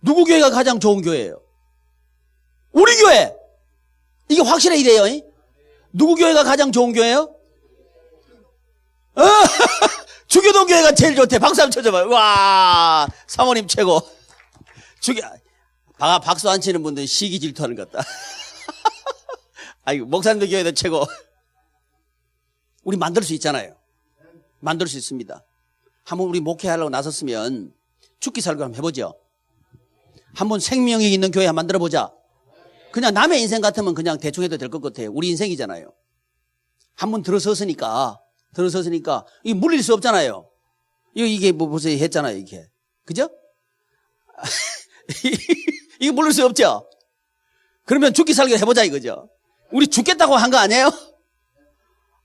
누구 교회가 가장 좋은 교회예요? 우리 교회. 이게 확실해야 돼요. 누구 교회가 가장 좋은 교회예요? 주교동 교회가 제일 좋대. 박수 한번 쳐줘봐요. 와, 사모님 최고. 박수 안 치는 분들은 시기 질투하는 것 같다. 아이고, 목사님들 교회도 최고. 우리 만들 수 있잖아요. 만들 수 있습니다. 한번 우리 목회하려고 나섰으면 죽기 살기 한번 해보죠. 한번 생명이 있는 교회 한번 만들어보자. 그냥 남의 인생 같으면 그냥 대충 해도 될 것 같아요. 우리 인생이잖아요. 한번 들어섰으니까 이게 물릴 수 없잖아요. 이게 뭐 벌써 했잖아요, 이게. 그죠? 이거 모를 수 없죠? 그러면 죽기 살기 해보자 이거죠. 우리 죽겠다고 한 거 아니에요?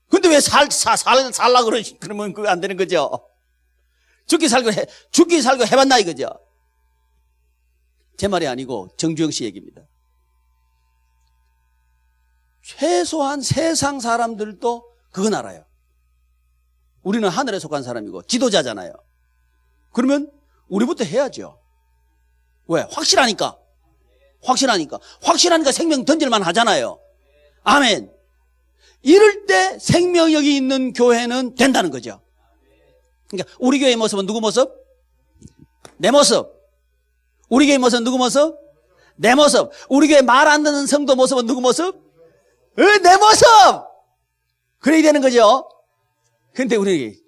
근데 왜 살라 그러면 그거 안 되는 거죠? 죽기 살기 해봤나 이거죠? 제 말이 아니고 정주영 씨 얘기입니다. 최소한 세상 사람들도 그건 알아요. 우리는 하늘에 속한 사람이고 지도자잖아요. 그러면 우리부터 해야죠. 왜? 확실하니까 생명 던질만 하잖아요. 아멘. 이럴 때 생명력이 있는 교회는 된다는 거죠. 그러니까 우리 교회의 모습은 누구 모습? 내 모습. 우리 교회의 모습은 누구 모습? 내 모습. 우리 교회 말 안 듣는 성도 모습은 누구 모습? 내 모습. 그래야 되는 거죠. 근데 우리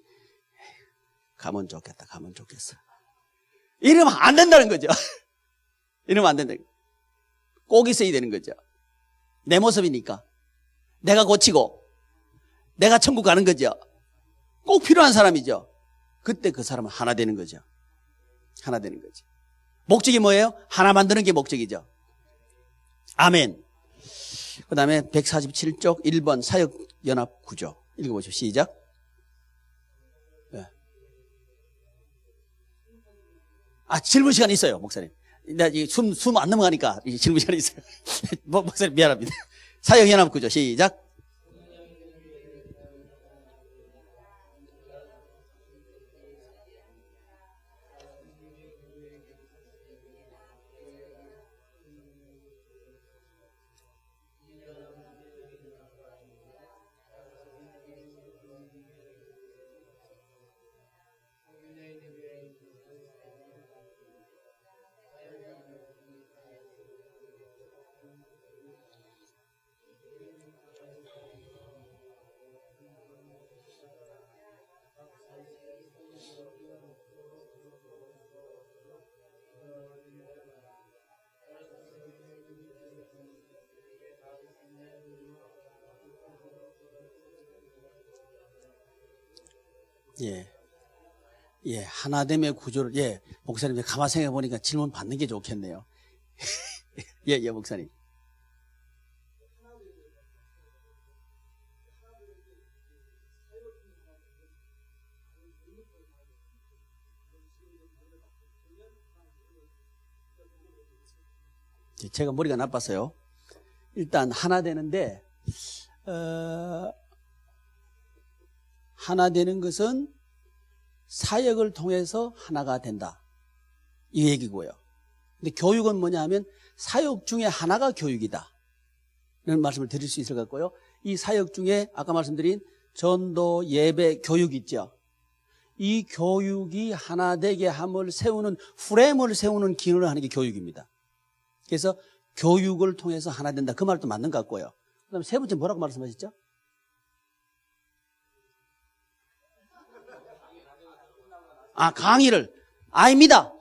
가면 좋겠다, 가면 좋겠어. 이러면 안 된다는 거죠. 이러면 안 된다. 꼭 있어야 되는 거죠. 내 모습이니까. 내가 고치고 내가 천국 가는 거죠. 꼭 필요한 사람이죠. 그때 그 사람은 하나 되는 거죠. 하나 되는 거죠. 목적이 뭐예요? 하나 만드는 게 목적이죠. 아멘. 그 다음에 147쪽 1번 사역연합 구조 읽어보시죠. 시작. 네. 질문 시간 있어요, 목사님. 나 숨 안 넘어가니까 질문 시간이 있어요. 목사님 미안합니다. 사역연합 구조 시작. 하나됨의 구조를, 목사님, 가만 생각해 보니까 질문 받는 게 좋겠네요. 목사님. 제가 머리가 나빴어요. 일단 하나 되는데, 하나 되는 것은 사역을 통해서 하나가 된다. 이 얘기고요. 근데 교육은 뭐냐 하면 사역 중에 하나가 교육이다. 라는 말씀을 드릴 수 있을 것 같고요. 이 사역 중에 아까 말씀드린 전도, 예배, 교육 있죠. 이 교육이 하나 되게 함을 세우는, 프레임을 세우는 기능을 하는 게 교육입니다. 그래서 교육을 통해서 하나 된다. 그 말도 맞는 것 같고요. 그 다음에 세 번째 뭐라고 말씀하셨죠? 강의를. 아닙니다.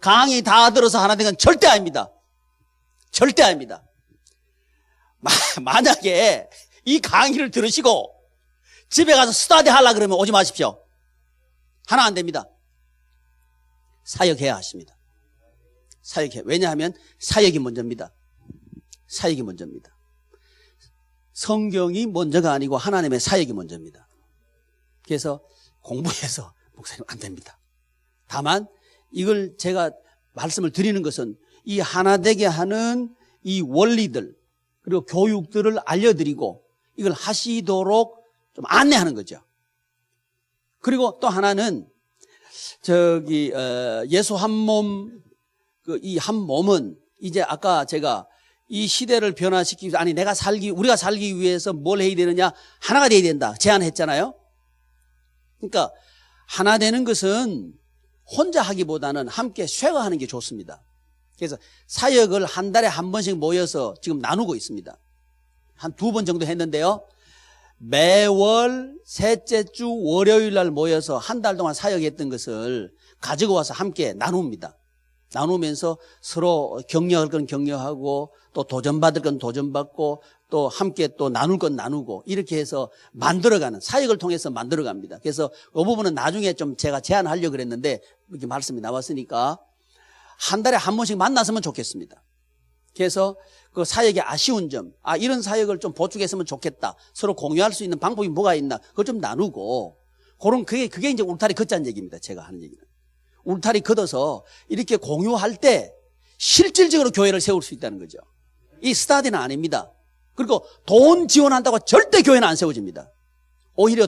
강의 다 들어서 하나 된 건 절대 아닙니다. 절대 아닙니다. 만약에 이 강의를 들으시고 집에 가서 스터디 하려고 그러면 오지 마십시오. 하나 안 됩니다. 사역해야 하십니다. 사역해. 왜냐하면 사역이 먼저입니다. 사역이 먼저입니다. 성경이 먼저가 아니고 하나님의 사역이 먼저입니다. 그래서 공부해서 목사님 안 됩니다. 다만 이걸 제가 말씀을 드리는 것은 이 하나 되게 하는 이 원리들 그리고 교육들을 알려드리고 이걸 하시도록 좀 안내하는 거죠. 그리고 또 하나는 예수 한 몸, 이 한 몸은 이제 아까 제가 이 시대를 변화시키기 위해서 우리가 살기 위해서 뭘 해야 되느냐? 하나가 돼야 된다. 제안했잖아요. 그러니까 하나 되는 것은 혼자 하기보다는 함께 쉐어하는 게 좋습니다. 그래서 사역을 한 달에 한 번씩 모여서 지금 나누고 있습니다. 한 2번 정도 했는데요. 매월 셋째 주 월요일 날 모여서 한 달 동안 사역했던 것을 가지고 와서 함께 나눕니다. 나누면서 서로 격려할 건 격려하고 또 도전받을 건 도전받고 또 함께 또 나눌 건 나누고 이렇게 해서 만들어가는 사역을 통해서 만들어갑니다. 그래서 이 부분은 나중에 좀 제가 제안하려고 그랬는데 이렇게 말씀이 나왔으니까 한 달에 한 번씩 만났으면 좋겠습니다. 그래서 그 사역의 아쉬운 점, 이런 사역을 좀 보충했으면 좋겠다. 서로 공유할 수 있는 방법이 뭐가 있나 그걸 좀 나누고 그게 이제 울타리 걷자는 얘기입니다. 제가 하는 얘기는. 울타리 걷어서 이렇게 공유할 때 실질적으로 교회를 세울 수 있다는 거죠. 이 스타디는 아닙니다. 그리고 돈 지원한다고 절대 교회는 안 세워집니다. 오히려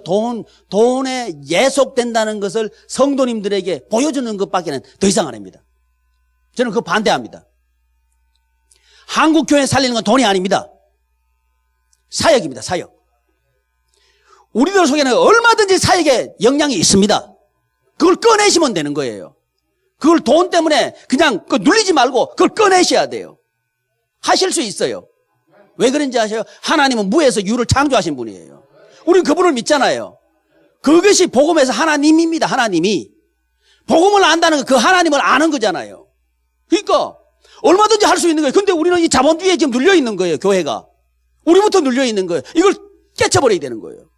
돈에 예속된다는 것을 성도님들에게 보여주는 것밖에는 더 이상 안 합니다. 저는 그거 반대합니다. 한국 교회 살리는 건 돈이 아닙니다. 사역입니다. 사역. 우리들 속에는 얼마든지 사역에 역량이 있습니다. 그걸 꺼내시면 되는 거예요. 그걸 돈 때문에 그냥 눌리지 말고 그걸 꺼내셔야 돼요. 하실 수 있어요. 왜 그런지 아세요? 하나님은 무에서 유를 창조하신 분이에요. 우리는 그분을 믿잖아요. 그것이 복음에서 하나님입니다. 하나님이. 복음을 안다는 건 그 하나님을 아는 거잖아요. 그러니까 얼마든지 할 수 있는 거예요. 근데 우리는 이 자본주의에 지금 눌려 있는 거예요. 교회가. 우리부터 눌려 있는 거예요. 이걸 깨쳐버려야 되는 거예요.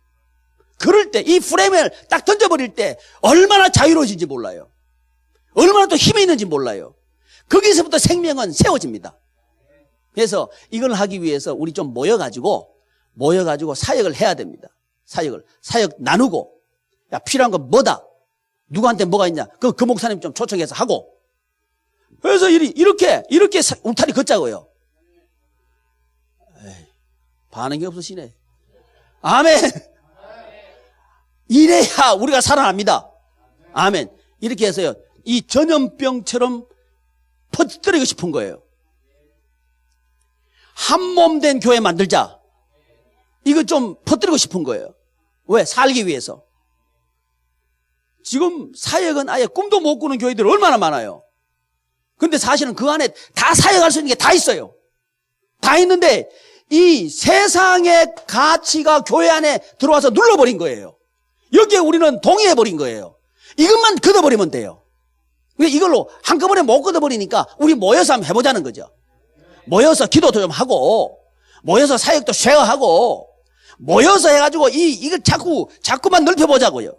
그럴 때 이 프레임을 딱 던져버릴 때 얼마나 자유로워진지 몰라요. 얼마나 또 힘이 있는지 몰라요. 거기서부터 생명은 세워집니다. 그래서 이걸 하기 위해서 우리 좀 모여가지고 사역을 해야 됩니다. 사역 나누고, 야, 필요한 건 뭐다? 누구한테 뭐가 있냐? 그 목사님 좀 초청해서 하고. 그래서 이렇게 울타리 걷자고요. 에이, 반응이 없으시네. 아멘. 이래야 우리가 살아납니다. 아멘. 이렇게 해서요, 이 전염병처럼 퍼뜨리고 싶은 거예요. 한 몸 된 교회 만들자. 이거 좀 퍼뜨리고 싶은 거예요. 왜? 살기 위해서. 지금 사역은 아예 꿈도 못 꾸는 교회들이 얼마나 많아요. 근데 사실은 그 안에 다 사역할 수 있는 게 다 있어요. 다 있는데 이 세상의 가치가 교회 안에 들어와서 눌러버린 거예요. 여기에 우리는 동의해버린 거예요. 이것만 걷어버리면 돼요. 이걸로 한꺼번에 못 걷어버리니까 우리 모여서 한번 해보자는 거죠. 모여서 기도도 좀 하고, 모여서 사역도 쉐어하고, 모여서 해가지고 이걸 자꾸만 넓혀보자고요.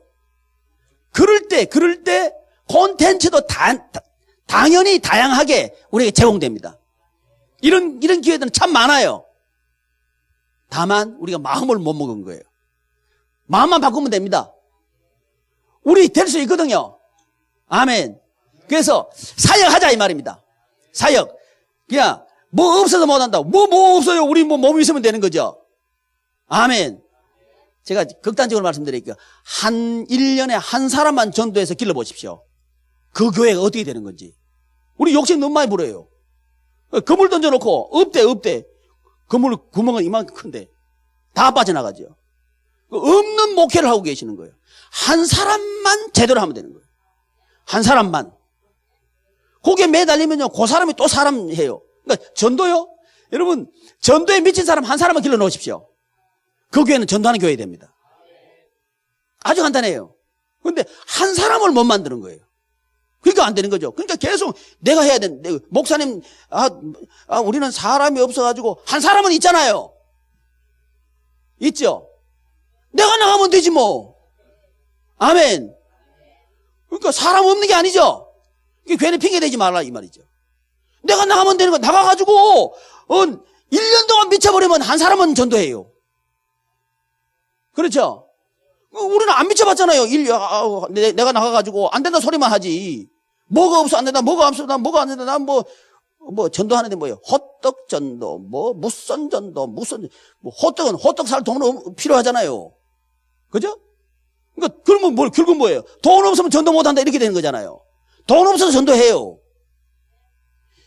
그럴 때 콘텐츠도 당연히 다양하게 우리에게 제공됩니다. 이런 기회들은 참 많아요. 다만 우리가 마음을 못 먹은 거예요. 마음만 바꾸면 됩니다. 우리 될 수 있거든요. 아멘. 그래서 사역하자 이 말입니다. 사역. 그냥 뭐 없어서 못한다고. 뭐 없어요. 우리 뭐 몸이 있으면 되는 거죠. 아멘. 제가 극단적으로 말씀드릴게요. 1년에 한 사람만 전도해서 길러보십시오. 그 교회가 어떻게 되는 건지. 우리 욕심 너무 많이 부려요. 그물 던져놓고 없대. 그물 구멍은 이만큼 큰데 다 빠져나가죠. 없는 목회를 하고 계시는 거예요. 한 사람만 제대로 하면 되는 거예요. 한 사람만. 거기에 매달리면요, 그 사람이 또 사람 해요. 그러니까 전도요? 여러분, 전도에 미친 사람 한 사람만 길러 놓으십시오. 그 교회는 전도하는 교회 됩니다. 아주 간단해요. 그런데 한 사람을 못 만드는 거예요. 그러니까 안 되는 거죠. 그러니까 계속 내가 해야 되는데, 목사님, 우리는 사람이 없어가지고, 한 사람은 있잖아요. 있죠? 내가 나가면 되지 뭐. 아멘. 그러니까 사람 없는 게 아니죠. 괜히 핑계 대지 말라 이 말이죠. 내가 나가면 되는 거. 나가가지고 1년 동안 미쳐버리면 한 사람은 전도해요. 그렇죠? 우리는 안 미쳐봤잖아요. 내가 나가가지고 안 된다 소리만 하지. 뭐가 없어 안 된다. 뭐가 없어 뭐가 안 된다. 난 뭐 전도하는데 뭐예요? 호떡 전도, 무슨 전도, 호떡은 호떡 살 돈은 필요하잖아요. 그죠? 그러니까 그러면 결국 뭐예요? 돈 없으면 전도 못한다 이렇게 되는 거잖아요. 돈 없어서 전도해요.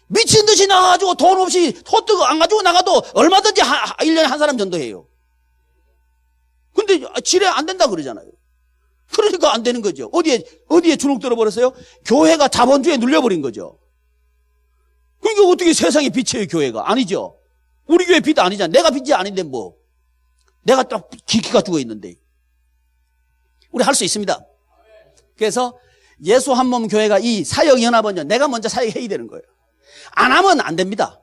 미친 듯이 나가가지고 돈 없이 호떡 안 가지고 나가도 얼마든지 1년에 한 사람 전도해요. 근데 지뢰 안 된다 그러잖아요. 그러니까 안 되는 거죠. 어디에 주눅 들어버렸어요? 교회가 자본주의에 눌려버린 거죠. 그러니까 어떻게 세상에 빛이에요, 교회가? 아니죠. 우리 교회 빛 아니잖아. 내가 빛이 아닌데 뭐. 내가 딱 기가 죽어 있는데. 우리 할 수 있습니다. 그래서 예수 한 몸 교회가 이 사역연합은요, 내가 먼저 사역해야 되는 거예요. 안 하면 안 됩니다.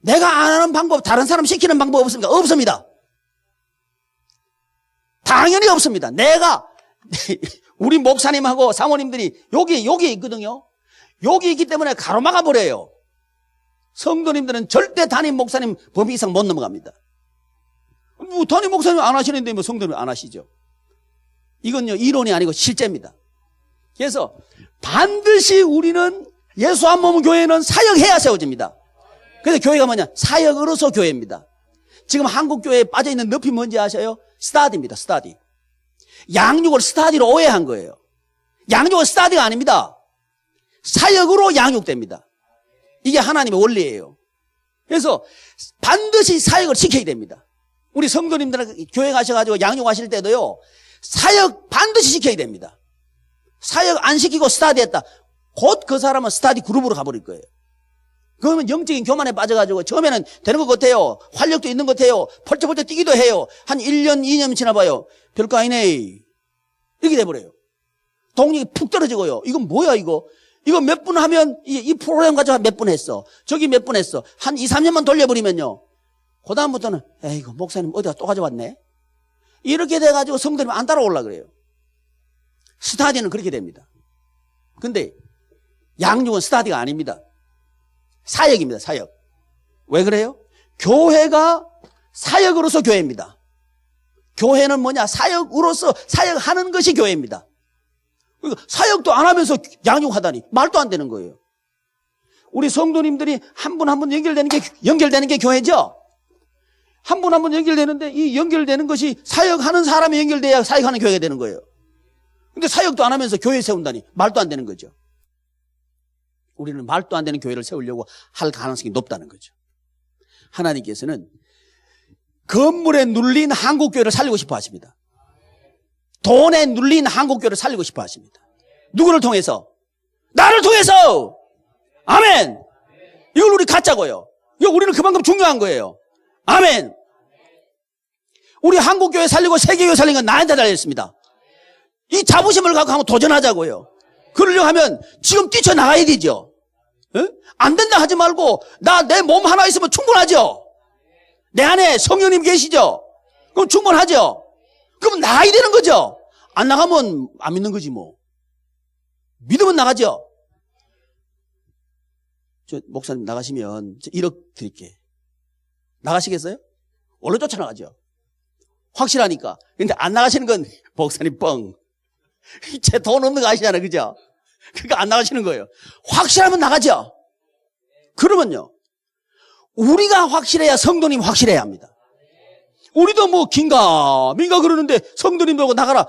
내가 안 하는 방법, 다른 사람 시키는 방법 없습니까? 없습니다. 당연히 없습니다. 우리 목사님하고 사모님들이 여기 있거든요. 여기 있기 때문에 가로막아 버려요. 성도님들은 절대 담임 목사님 범위 이상 못 넘어갑니다. 담임 목사님 안 하시는데 뭐 성도님 안 하시죠. 이건요, 이론이 아니고 실제입니다. 그래서 반드시 우리는 예수 한 몸 교회는 사역해야 세워집니다. 그래서 교회가 뭐냐? 사역으로서 교회입니다. 지금 한국 교회에 빠져있는 늪이 뭔지 아셔요? 스타디입니다. 스타디. 양육을 스타디로 오해한 거예요. 양육은 스타디가 아닙니다. 사역으로 양육됩니다. 이게 하나님의 원리예요. 그래서 반드시 사역을 지켜야 됩니다. 우리 성도님들 교회 가셔가지고 양육하실 때도요, 사역 반드시 지켜야 됩니다. 사역 안 시키고 스타디 했다. 곧 그 사람은 스타디 그룹으로 가버릴 거예요. 그러면 영적인 교만에 빠져가지고 처음에는 되는 것 같아요. 활력도 있는 것 같아요. 펄쩍펄쩍 뛰기도 해요. 한 1년, 2년 지나봐요. 별거 아니네. 이렇게 돼버려요. 동력이 푹 떨어지고요. 이건 뭐야 이거? 이거 몇 분 하면 이 프로그램 가지고 몇 분 했어. 저기 몇 분 했어. 한 2, 3년만 돌려버리면요. 그 다음부터는 에이구 목사님 어디가 또 가져왔네. 이렇게 돼가지고 성도님 안 따라올라 그래요. 스타디는 그렇게 됩니다. 근데 양육은 스타디가 아닙니다. 사역입니다. 사역. 왜 그래요? 교회가 사역으로서 교회입니다. 교회는 뭐냐? 사역으로서 사역하는 것이 교회입니다. 사역도 안 하면서 양육하다니 말도 안 되는 거예요. 우리 성도님들이 한 분 한 분 연결되는 게 교회죠. 한 분 한 분 연결되는데 이 연결되는 것이 사역하는 사람이 연결돼야 사역하는 교회가 되는 거예요. 근데 사역도 안 하면서 교회 세운다니 말도 안 되는 거죠. 우리는 말도 안 되는 교회를 세우려고 할 가능성이 높다는 거죠. 하나님께서는 건물에 눌린 한국교회를 살리고 싶어 하십니다. 돈에 눌린 한국교회를 살리고 싶어 하십니다. 누구를 통해서? 나를 통해서! 아멘! 이걸 우리 갖자고요. 이거 우리는 그만큼 중요한 거예요. 아멘! 우리 한국교회 살리고 세계교회 살린 건 나한테 달려있습니다. 이 자부심을 갖고 한번 도전하자고요. 그러려고 하면 지금 뛰쳐나가야 되죠. 에? 안 된다 하지 말고 내 몸 하나 있으면 충분하죠. 내 안에 성령님 계시죠. 그럼 충분하죠. 그럼 나가야 되는 거죠. 안 나가면 안 믿는 거지 뭐. 믿으면 나가죠. 저 목사님 나가시면 1억 드릴게. 나가시겠어요? 원래 쫓아나가죠. 확실하니까. 근데 안 나가시는 건 목사님 뻥. 제 돈 없는 거 아시잖아요. 그죠? 그러니까 안 나가시는 거예요. 확실하면 나가죠. 그러면요. 우리가 확실해야 성도님 확실해야 합니다. 우리도 뭐 긴가 민가 그러는데 성도님들하고 나가라.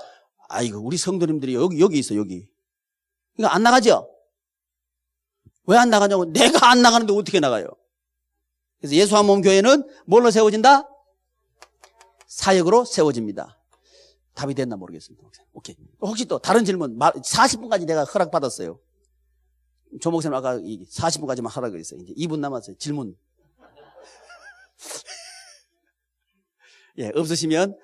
아이고 우리 성도님들이 여기 있어 여기. 그러니까 안 나가죠. 왜 안 나가냐고. 내가 안 나가는데 어떻게 나가요. 그래서 예수 한 몸 교회는 뭘로 세워진다? 사역으로 세워집니다. 답이 됐나 모르겠습니다. 오케이. 혹시 또 다른 질문 40분까지 내가 허락받았어요. 조 목사님 아까 40분까지만 하라고 그랬어요. 이제 2분 남았어요. 질문. 예, 없으시면